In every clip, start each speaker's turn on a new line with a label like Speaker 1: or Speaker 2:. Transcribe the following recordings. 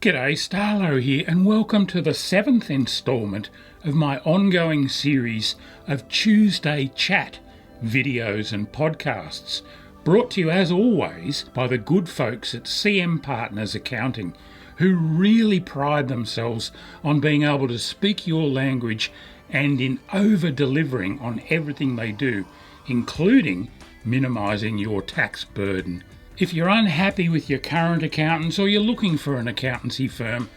Speaker 1: G'day, Starlo here, and welcome to the 7th instalment of my ongoing series of Tuesday Chat videos and podcasts, brought to you as always by the good folks at CM Partners Accounting, who really pride themselves on being able to speak your language and in over-delivering on everything they do, including minimising your tax burden. If you're unhappy with your current accountants or you're looking for an accountancy firm,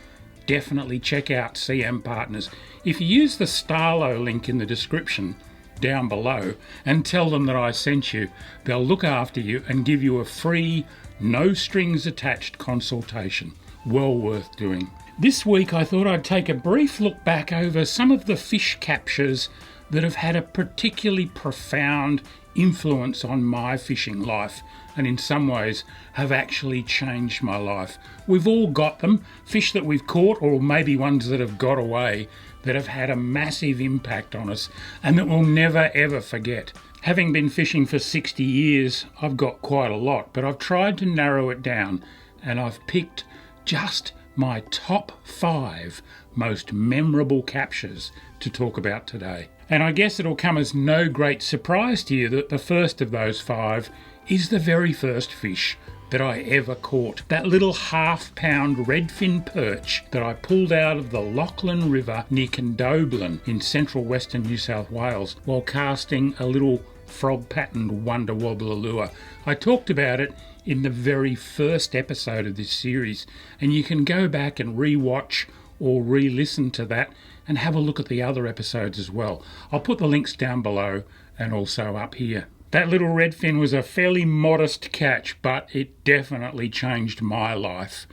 Speaker 1: definitely check out CM Partners. If you use the Starlo link in the description down below and tell them that I sent you, they'll look after you and give you a free, no strings attached consultation. Well worth doing. This week I thought I'd take a brief look back over some of the fish captures that have had a particularly profound influence on my fishing life and in some ways have actually changed my life. We've all got them, fish that we've caught or maybe ones that have got away that have had a massive impact on us and that we'll never ever forget. Having been fishing for 60 years, I've got quite a lot, but I've tried to narrow it down and I've picked just my top 5 most memorable captures to talk about today. And I guess it'll come as no great surprise to you that the first of those 5 is the very first fish that I ever caught. That little half-pound redfin perch that I pulled out of the Lachlan River near Condobolin in central western New South Wales while casting a little frog-patterned wonder wobbler lure. I talked about it in the very first episode of this series, and you can go back and re-watch or re-listen to that and have a look at the other episodes as well. I'll put the links down below and also up here. That little redfin was a fairly modest catch, but it definitely changed my life.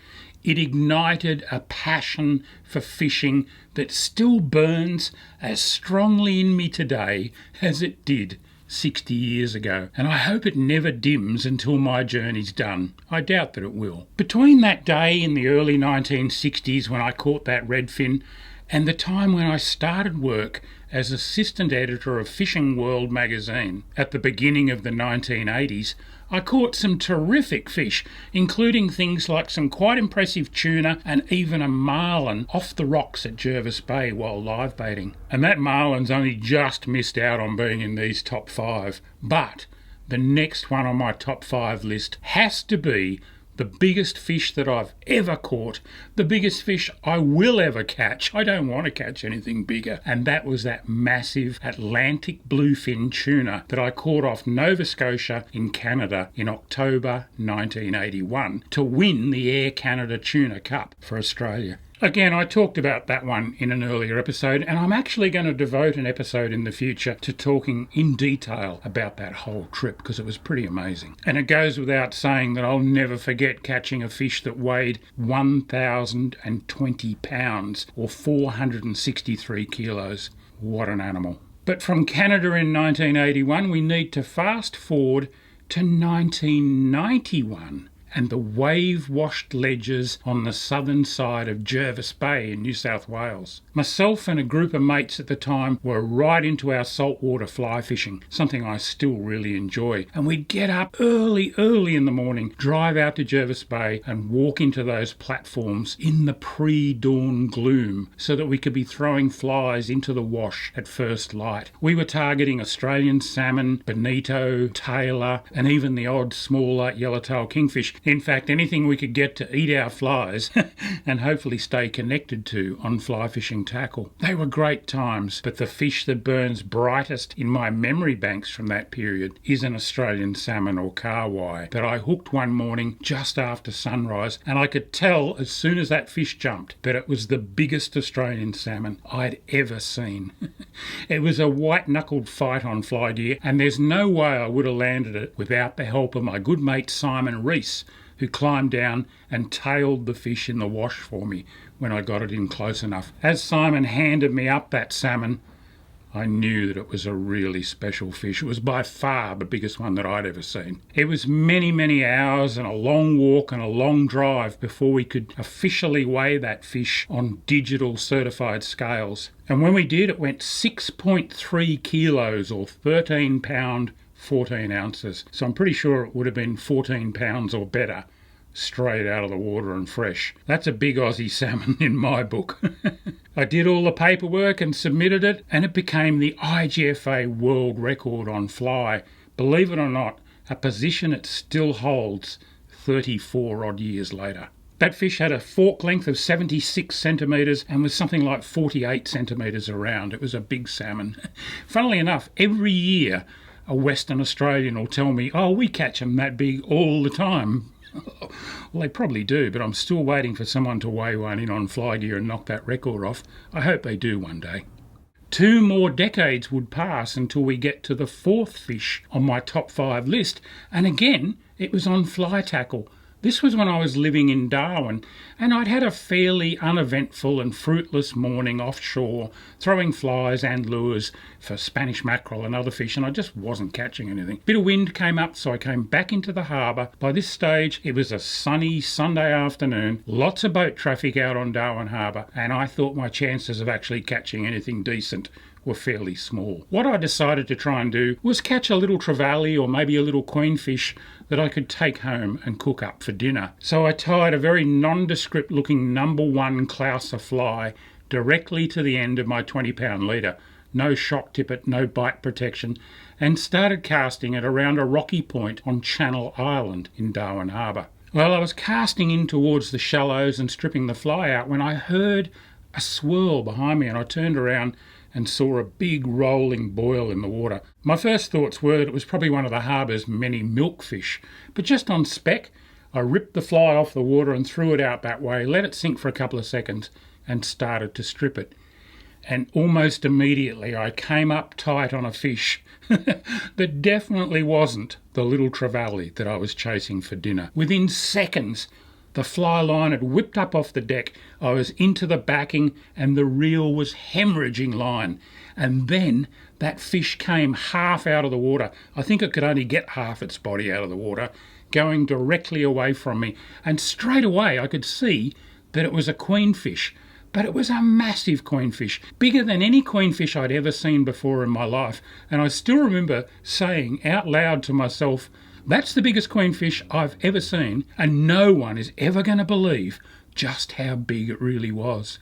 Speaker 1: It ignited a passion for fishing that still burns as strongly in me today as it did 60 years ago, and I hope it never dims until my journey's done. I doubt that it will. Between that day in the early 1960s when I caught that redfin and the time when I started work as assistant editor of Fishing World magazine at the beginning of the 1980s, I caught some terrific fish, including things like some quite impressive tuna and even a marlin off the rocks at Jervis Bay while live baiting. And that marlin's only just missed out on being in these top 5. But the next one on my top 5 list has to be the biggest fish that I've ever caught, the biggest fish I will ever catch. I don't want to catch anything bigger. And that was that massive Atlantic bluefin tuna that I caught off Nova Scotia in Canada in October 1981 to win the Air Canada Tuna Cup for Australia. Again, I talked about that one in an earlier episode, and I'm actually going to devote an episode in the future to talking in detail about that whole trip because it was pretty amazing. And it goes without saying that I'll never forget catching a fish that weighed 1,020 pounds or 463 kilos. What an animal. But from Canada in 1981, we need to fast forward to 1991. And the wave-washed ledges on the southern side of Jervis Bay in New South Wales. Myself and a group of mates at the time were right into our saltwater fly fishing, something I still really enjoy. And we'd get up early in the morning, drive out to Jervis Bay and walk into those platforms in the pre-dawn gloom so that we could be throwing flies into the wash at first light. We were targeting Australian salmon, bonito, tailor, and even the odd smaller yellowtail kingfish. In fact, anything we could get to eat our flies and hopefully stay connected to on fly fishing tackle. They were great times, but the fish that burns brightest in my memory banks from that period is an Australian salmon or carwai that I hooked one morning just after sunrise, and I could tell as soon as that fish jumped that it was the biggest Australian salmon I'd ever seen. It was a white-knuckled fight on fly gear, and there's no way I would have landed it without the help of my good mate Simon Rees, who climbed down and tailed the fish in the wash for me when I got it in close enough. As Simon handed me up that salmon, I knew that it was a really special fish. It was by far the biggest one that I'd ever seen. It was many hours and a long walk and a long drive before we could officially weigh that fish on digital certified scales. And when we did, it went 6.3 kilos or 13 pound 14 ounces. So I'm pretty sure it would have been 14 pounds or better straight out of the water and fresh. That's a big Aussie salmon in my book. I did all the paperwork and submitted it, and it became the IGFA world record on fly. Believe it or not, a position it still holds 34 odd years later. That fish had a fork length of 76 centimetres and was something like 48 centimetres around. It was a big salmon. Funnily enough, every year a Western Australian will tell me, oh, we catch them that big all the time. Well, they probably do, but I'm still waiting for someone to weigh one in on fly gear and knock that record off. I hope they do one day. 2 more decades would pass until we get to the 4th fish on my top 5 list, and again it was on fly tackle. This was when I was living in Darwin, and I'd had a fairly uneventful and fruitless morning offshore, throwing flies and lures for Spanish mackerel and other fish, and I just wasn't catching anything. Bit of wind came up, so I came back into the harbour. By this stage, it was a sunny Sunday afternoon, lots of boat traffic out on Darwin Harbour, and I thought my chances of actually catching anything decent were fairly small. What I decided to try and do was catch a little trevally or maybe a little queenfish that I could take home and cook up for dinner. So I tied a very nondescript looking number 1 Clouser fly directly to the end of my 20-pound leader. No shock tippet, no bite protection, and started casting it around a rocky point on Channel Island in Darwin Harbour. Well, I was casting in towards the shallows and stripping the fly out when I heard a swirl behind me, and I turned around and saw a big rolling boil in the water. My first thoughts were that it was probably one of the harbour's many milkfish, but just on spec, I ripped the fly off the water and threw it out that way, let it sink for a couple of seconds, and started to strip it. And almost immediately I came up tight on a fish that definitely wasn't the little trevally that I was chasing for dinner. Within seconds, the fly line had whipped up off the deck. I was into the backing and the reel was hemorrhaging line. And then that fish came half out of the water. I think it could only get half its body out of the water, going directly away from me. And straight away I could see that it was a queenfish. But it was a massive queenfish, bigger than any queenfish I'd ever seen before in my life. And I still remember saying out loud to myself, that's the biggest queenfish I've ever seen, and no one is ever going to believe just how big it really was.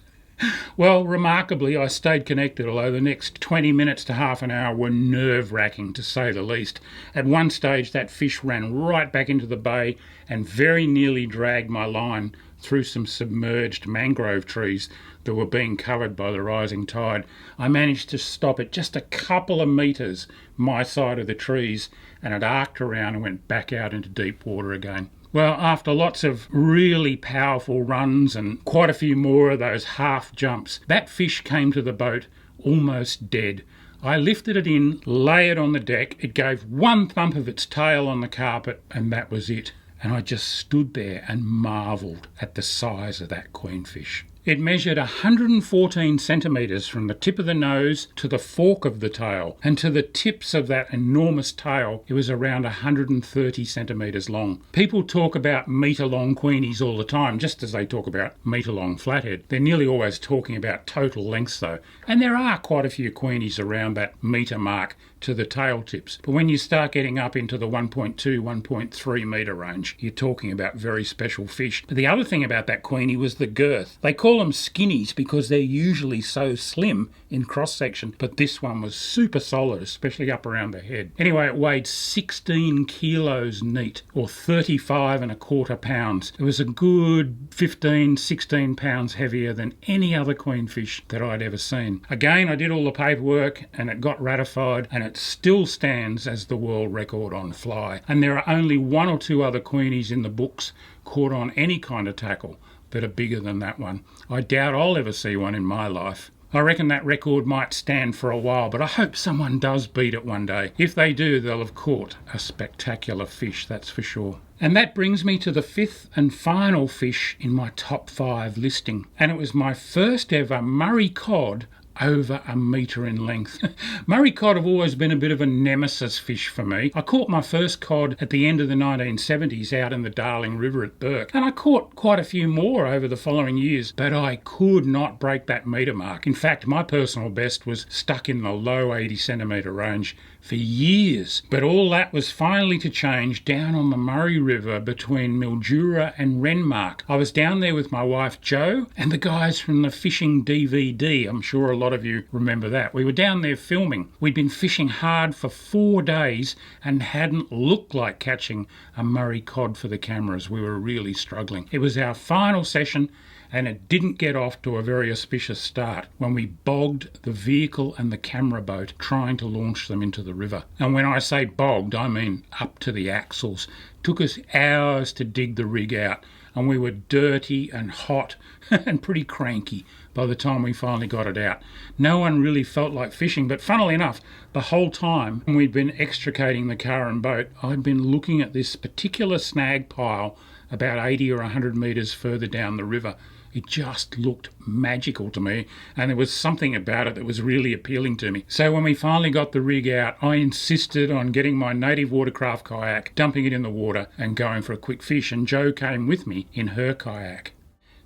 Speaker 1: Well, remarkably, I stayed connected, although the next 20 minutes to half an hour were nerve-wracking, to say the least. At one stage, that fish ran right back into the bay and very nearly dragged my line through some submerged mangrove trees that were being covered by the rising tide. I managed to stop it just a couple of metres my side of the trees, and it arced around and went back out into deep water again. Well, after lots of really powerful runs and quite a few more of those half jumps, that fish came to the boat almost dead. I lifted it in, lay it on the deck, it gave one thump of its tail on the carpet, and that was it. And I just stood there and marvelled at the size of that queenfish. It measured 114 centimetres from the tip of the nose to the fork of the tail, and to the tips of that enormous tail, it was around 130 centimetres long. People talk about metre-long queenies all the time, just as they talk about metre-long flathead. They're nearly always talking about total lengths though, and there are quite a few queenies around that metre mark to the tail tips. But when you start getting up into the 1.2, 1.3 metre range, you're talking about very special fish. But the other thing about that queenie was the girth. They call them skinnies because they're usually so slim in cross-section, but this one was super solid, especially up around the head. Anyway, it weighed 16 kilos neat, or 35 and a quarter pounds. It was a good 15, 16 pounds heavier than any other queenfish that I'd ever seen. Again, I did all the paperwork and it got ratified, and it still stands as the world record on fly. And there are only 1 or 2 other queenies in the books caught on any kind of tackle that are bigger than that one. I doubt I'll ever see one in my life. I reckon that record might stand for a while, but I hope someone does beat it one day. If they do, they'll have caught a spectacular fish, that's for sure. And that brings me to the 5th and final fish in my top 5 listing. And it was my first ever Murray cod over a metre in length. Murray cod have always been a bit of a nemesis fish for me. I caught my first cod at the end of the 1970s out in the Darling River at Bourke, and I caught quite a few more over the following years, but I could not break that metre mark. In fact, my personal best was stuck in the low 80 centimetre range for years. But all that was finally to change down on the Murray River between Mildura and Renmark. I was down there with my wife Jo and the guys from the fishing DVD. I'm sure a lot of you remember that. We were down there filming. We'd been fishing hard for 4 days and hadn't looked like catching a Murray cod for the cameras. We were really struggling. It was our final session and it didn't get off to a very auspicious start when we bogged the vehicle and the camera boat trying to launch them into the river. And when I say bogged, I mean up to the axles. Took us hours to dig the rig out, and we were dirty and hot and pretty cranky by the time we finally got it out. No one really felt like fishing, but funnily enough, the whole time when we'd been extricating the car and boat, I'd been looking at this particular snag pile about 80 or 100 metres further down the river. It just looked magical to me, and there was something about it that was really appealing to me. So when we finally got the rig out, I insisted on getting my native watercraft kayak, dumping it in the water and going for a quick fish, and Jo came with me in her kayak.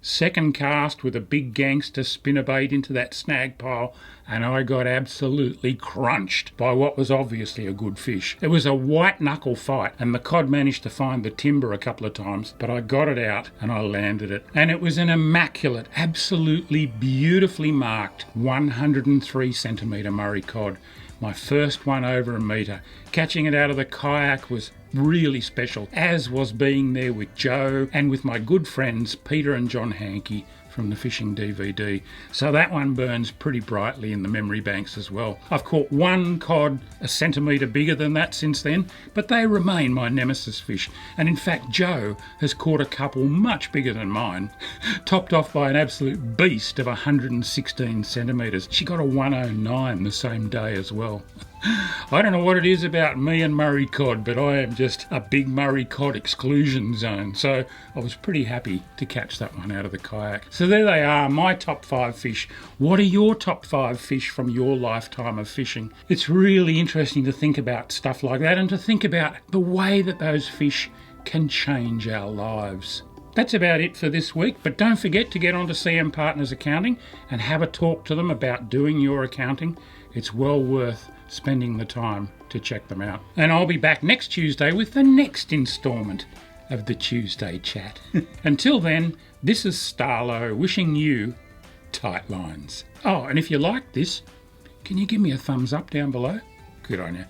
Speaker 1: Second cast with a big gangster spinnerbait into that snag pile, and I got absolutely crunched by what was obviously a good fish. It was a white knuckle fight, and the cod managed to find the timber a couple of times, but I got it out and I landed it. And it was an immaculate, absolutely beautifully marked 103 centimetre Murray cod. My first one over a metre. Catching it out of the kayak was really special, as was being there with Jo and with my good friends Peter and John Hankey from the fishing DVD. So that one burns pretty brightly in the memory banks as well. I've caught one cod a centimetre bigger than that since then, but they remain my nemesis fish. And in fact, Jo has caught a couple much bigger than mine, topped off by an absolute beast of 116 centimetres. She got a 109 the same day as well. I don't know what it is about me and Murray cod, but I am just a big Murray cod exclusion zone. So I was pretty happy to catch that one out of the kayak. So there they are, my top 5 fish. What are your top 5 fish from your lifetime of fishing? It's really interesting to think about stuff like that and to think about the way that those fish can change our lives. That's about it for this week, but don't forget to get onto CM Partners Accounting and have a talk to them about doing your accounting. It's well worth spending the time to check them out. And I'll be back next Tuesday with the next instalment of the Tuesday Chat. Until then, this is Starlo wishing you tight lines. Oh, and if you like this, can you give me a thumbs up down below? Good on you.